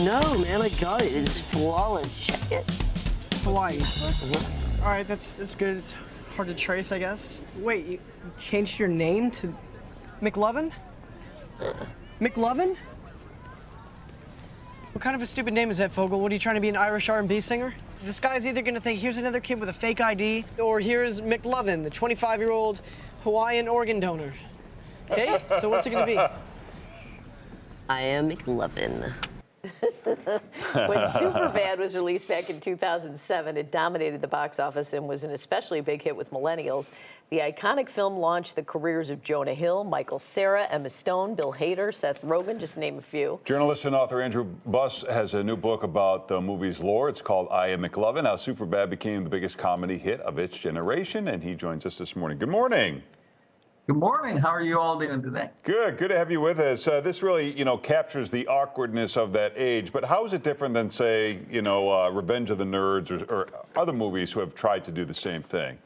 no, man. I got it. It's flawless. Check it. Hawaii. All right, that's good. It's hard to trace, I guess. Wait, you changed your name to McLovin? McLovin? What kind of a stupid name is that, Fogel? What, are you trying to be an Irish R&B singer? This guy's either gonna think, here's another kid with a fake ID, or here's McLovin, the 25-year-old Hawaiian organ donor. Okay, so what's it gonna be? I am McLovin. When Superbad was released back in 2007, it dominated the box office and was an especially big hit with millennials. The iconic film launched the careers of Jonah Hill, Cera, Emma Stone, Bill Hader, Seth Rogen, just to name a few. Journalist and author Andrew Buss has a new book about the movie's lore. It's called I Am McLovin, how Superbad became the biggest comedy hit of its generation, and he joins us this morning. Good morning. Good morning. How are you all doing today? Good to have you with us. This really, captures the awkwardness of that age. But how is it different than, say, Revenge of the Nerds or other movies who have tried to do the same thing?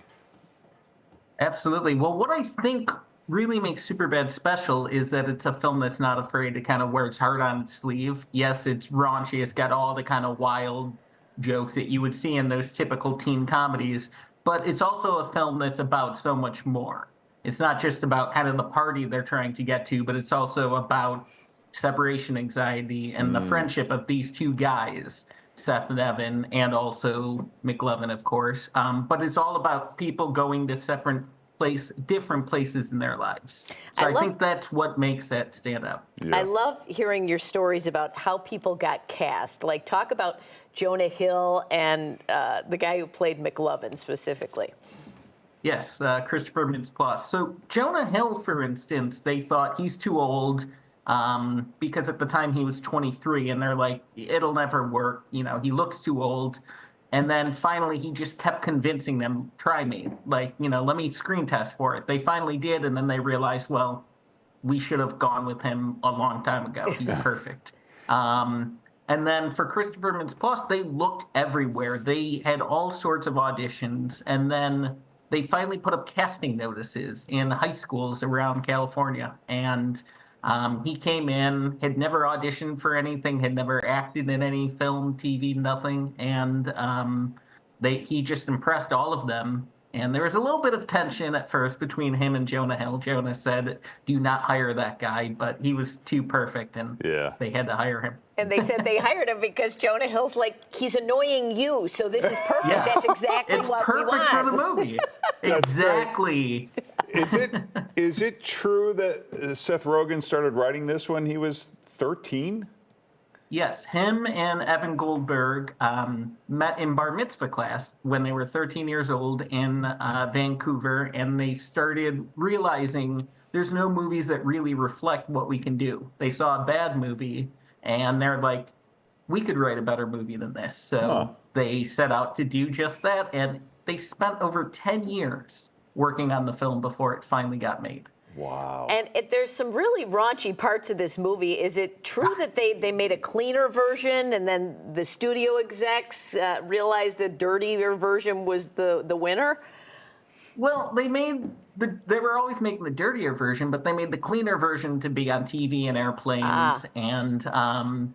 Absolutely. Well, what I think really makes Superbad special is that it's a film that's not afraid to kind of wear its heart on its sleeve. Yes, it's raunchy. It's got all the kind of wild jokes that you would see in those typical teen comedies. But it's also a film that's about so much more. It's not just about kind of the party they're trying to get to, but it's also about separation anxiety and the friendship of these two guys, Seth and Evan, and also McLovin, of course. But it's all about people going to different places in their lives. So I think that's what makes that stand out. Yeah. I love hearing your stories about how people got cast. Like, talk about Jonah Hill and the guy who played McLovin specifically. Yes, Christopher Mintz-Plasse. So Jonah Hill, for instance, they thought he's too old because at the time he was 23, and they're like, it'll never work. He looks too old. And then finally he just kept convincing them, try me. Like, let me screen test for it. They finally did, and then they realized, well, we should have gone with him a long time ago. He's perfect. And then for Christopher Mintz-Plasse, they looked everywhere. They had all sorts of auditions, and then they finally put up casting notices in high schools around California. And he came in, had never auditioned for anything, had never acted in any film, TV, nothing. And he just impressed all of them. And there was a little bit of tension at first between him and Jonah Hill. Jonah said, do not hire that guy, but he was too perfect, and they had to hire him. And they said they hired him because Jonah Hill's like, he's annoying you, so this is perfect. Yes. That's exactly it's what we want. It's perfect for the movie. Exactly. Is it true that Seth Rogen started writing this when he was 13? Yes, him and Evan Goldberg met in bar mitzvah class when they were 13 years old in Vancouver, and they started realizing there's no movies that really reflect what we can do. They saw a bad movie, and they're like, we could write a better movie than this. So they set out to do just that, and they spent over 10 years working on the film before it finally got made. Wow. And there's some really raunchy parts of this movie. Is it true that they made a cleaner version, and then the studio execs realized the dirtier version was the winner? Well, they were always making the dirtier version, but they made the cleaner version to be on TV and airplanes. And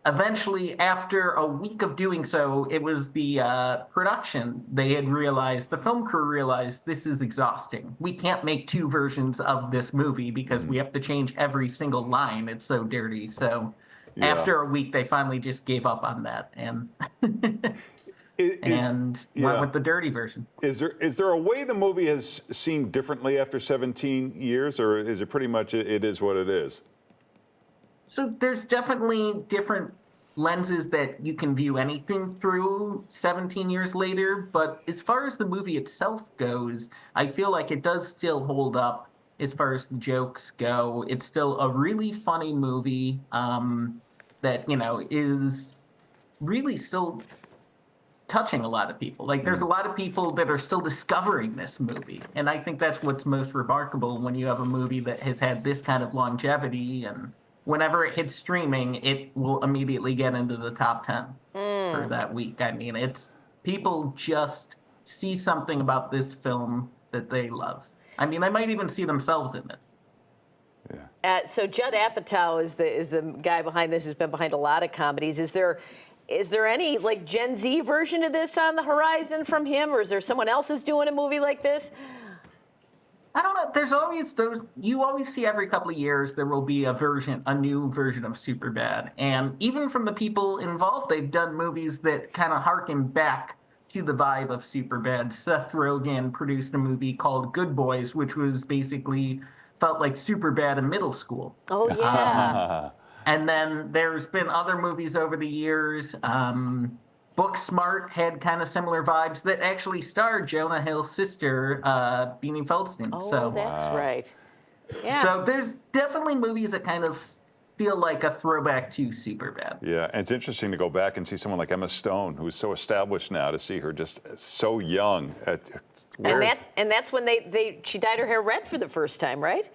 eventually, after a week of doing so, it was the production. The film crew realized, this is exhausting. We can't make two versions of this movie because we have to change every single line. It's so dirty. So after a week, they finally just gave up on that and went with the dirty version. Is there a way the movie has seen differently after 17 years, or is it pretty much it is what it is? So there's definitely different lenses that you can view anything through 17 years later. But as far as the movie itself goes, I feel like it does still hold up as far as the jokes go. It's still a really funny movie that, is really still touching a lot of people. Like, there's a lot of people that are still discovering this movie. And I think that's what's most remarkable when you have a movie that has had this kind of longevity, and whenever it hits streaming, it will immediately get into the top 10 for that week. I mean, people just see something about this film that they love. I mean, they might even see themselves in it. Yeah. So Judd Apatow is the guy behind this, who's been behind a lot of comedies. Is there any like Gen Z version of this on the horizon from him, or is there someone else who's doing a movie like this? I don't know. There's always those. You always see every couple of years there will be a new version of Superbad, and even from the people involved, they've done movies that kind of harken back to the vibe of Superbad. Seth Rogen produced a movie called Good Boys, which was basically felt like Superbad in middle school. Oh yeah. And then there's been other movies over the years. Booksmart had kind of similar vibes that actually starred Jonah Hill's sister, Beanie Feldstein. Oh, that's right. Yeah. So there's definitely movies that kind of feel like a throwback to Superbad. Yeah, and it's interesting to go back and see someone like Emma Stone, who's so established now, to see her just so young. And that's when she dyed her hair red for the first time, right?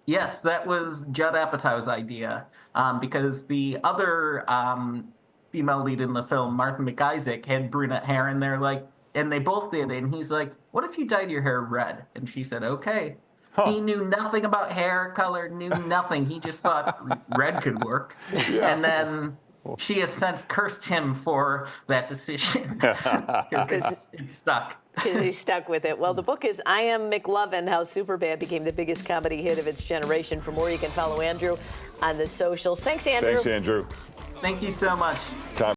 Yes, that was Judd Apatow's idea, because the other female lead in the film, Martha McIsaac, had brunette hair, and they both did, and he's like, "What if you dyed your hair red?" And she said, "Okay." Huh. He knew nothing about hair color, knew nothing. He just thought red could work. Yeah. And then she has since cursed him for that decision because it's stuck. Because he's stuck with it. Well, the book is I Am McLovin, How Superbad Became the Biggest Comedy Hit of Its Generation. For more, you can follow Andrew on the socials. Thanks, Andrew. Thanks, Andrew. Thank you so much. Time